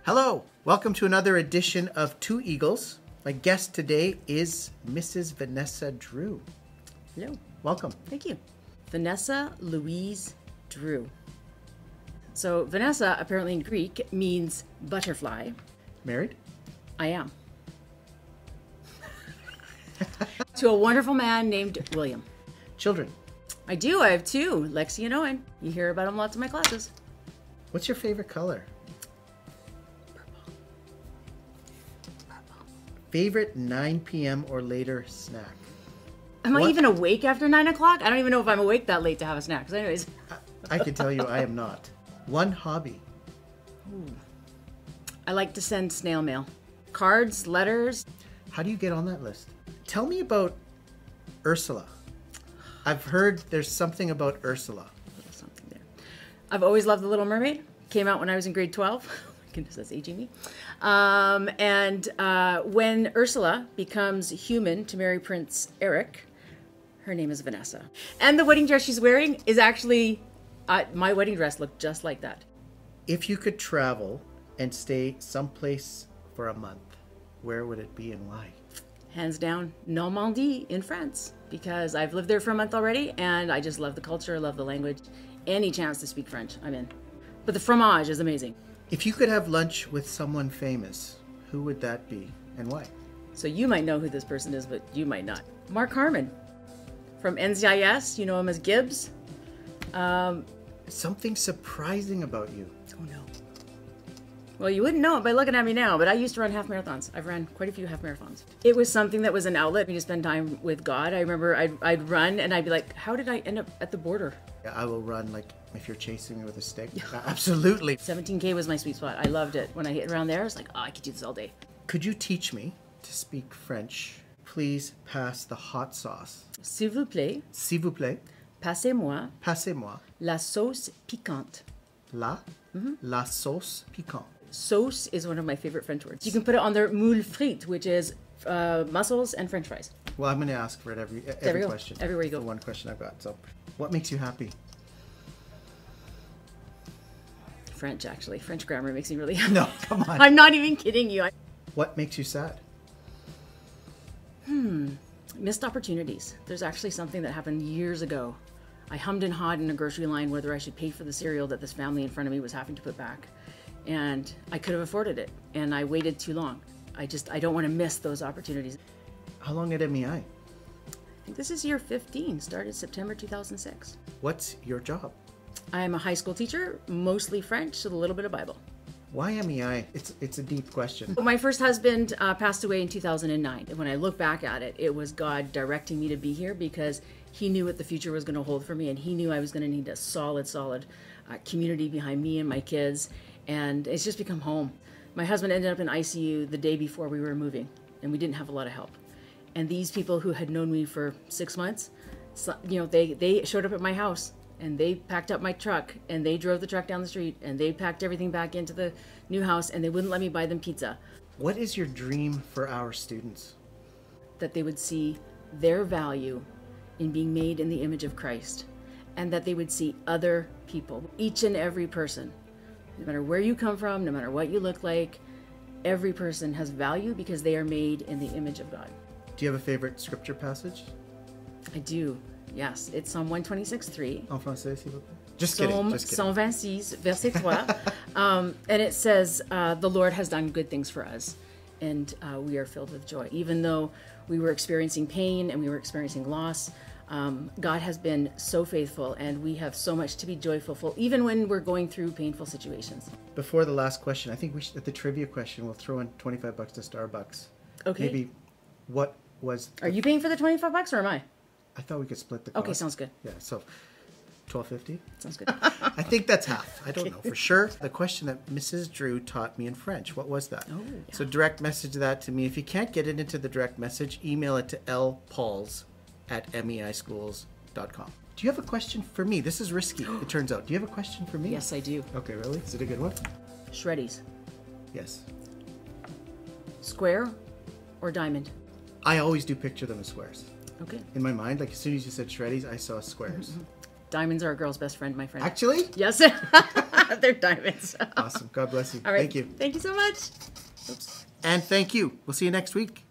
Hello, welcome to another edition of Two Eagles. My guest today is Mrs. Vanessa Drew. Hello. Welcome. Thank you. Vanessa Louise Drew. So Vanessa, apparently in Greek, means butterfly. Married? I am. To a wonderful man named William. Children? I do. I have two, Lexi and Owen. You hear about them lots in my classes. What's your favorite color? Purple. Favorite 9 p.m. or later snack? Am I even awake after 9 o'clock? I don't even know if I'm awake that late to have a snack. So anyways. I can tell you I am not. One hobby? Ooh. I like to send snail mail. Cards, letters. How do you get on that list? Tell me about Ursula. I've heard there's something about Ursula. Something there. I've always loved The Little Mermaid. Came out when I was in grade 12. Oh my goodness, that's aging me. When Ursula becomes human to marry Prince Eric, her name is Vanessa. And the wedding dress she's wearing is actually, my wedding dress looked just like that. If you could travel and stay someplace for a month, where would it be and why? Hands down, Normandy in France, because I've lived there for a month already and I just love the culture, love the language. Any chance to speak French, I'm in. But the fromage is amazing. If you could have lunch with someone famous, who would that be and why? So you might know who this person is, but you might not. Mark Harmon from NCIS, you know him as Gibbs. Something surprising about you. Oh no. Well, you wouldn't know it by looking at me now, but I used to run half marathons. I've run quite a few half marathons. It was something that was an outlet for me to spend time with God. I remember I'd run and I'd be like, how did I end up at the border? I will run like if you're chasing me with a stick. Absolutely. 17K was my sweet spot. I loved it. When I hit around there, I was like, oh, I could do this all day. Could you teach me to speak French? Please pass the hot sauce. S'il vous plaît, S'il vous plaît, passez-moi passez-moi la sauce piquante. la sauce piquante. Sauce is one of my favorite French words. You can put it on their moule frite, which is mussels and French fries. Well, I'm going to ask for it every question. Everywhere you go. The one question I've got. So, what makes you happy? French, actually. French grammar makes me really happy. No, come on. I'm not even kidding you. What makes you sad? Missed opportunities. There's actually something that happened years ago. I hummed and hawed in a grocery line whether I should pay for the cereal that this family in front of me was having to put back. And I could have afforded it, and I waited too long. I don't want to miss those opportunities. How long at MEI? I think this is year 15, started September 2006. What's your job? I am a high school teacher, mostly French, with a little bit of Bible. Why MEI? It's a deep question. My first husband passed away in 2009. And when I look back at it, it was God directing me to be here because he knew what the future was going to hold for me, and he knew I was going to need a solid community behind me and my kids. And it's just become home. My husband ended up in ICU the day before we were moving, and we didn't have a lot of help. And these people who had known me for 6 months, they showed up at my house, and they packed up my truck, and they drove the truck down the street, and they packed everything back into the new house, and they wouldn't let me buy them pizza. What is your dream for our students? That they would see their value in being made in the image of Christ, and that they would see other people, each and every person. No matter where you come from, no matter what you look like, every person has value because they are made in the image of God. Do you have a favorite scripture passage? I do, yes. It's Psalm 126:3. En français, s'il vous plaît. Just kidding. Psalm 126, verset 3. And it says, the Lord has done good things for us, and we are filled with joy. Even though we were experiencing pain and we were experiencing loss, God has been so faithful, and we have so much to be joyful for, even when we're going through painful situations. Before the last question, I think we should, at the trivia question, we'll throw in $25 to Starbucks. Okay. Maybe what was... Are you paying for the $25 or am I? I thought we could split the cost. Okay, sounds good. Yeah, so $12.50? Sounds good. I think that's half. I don't know for sure. The question that Mrs. Drew taught me in French, what was that? Oh, yeah. So direct message that to me. If you can't get it into the direct message, email it to lpauls@meischools.com. Do you have a question for me? This is risky, it turns out. Do you have a question for me? Yes, I do. Okay, really? Is it a good one? Shreddies. Yes. Square or diamond? I always do picture them as squares. Okay. In my mind, like as soon as you said shreddies, I saw squares. Diamonds are a girl's best friend, my friend. Actually? Yes. They're diamonds. Awesome. God bless you. All right. Thank you. Thank you so much. Oops. And thank you. We'll see you next week.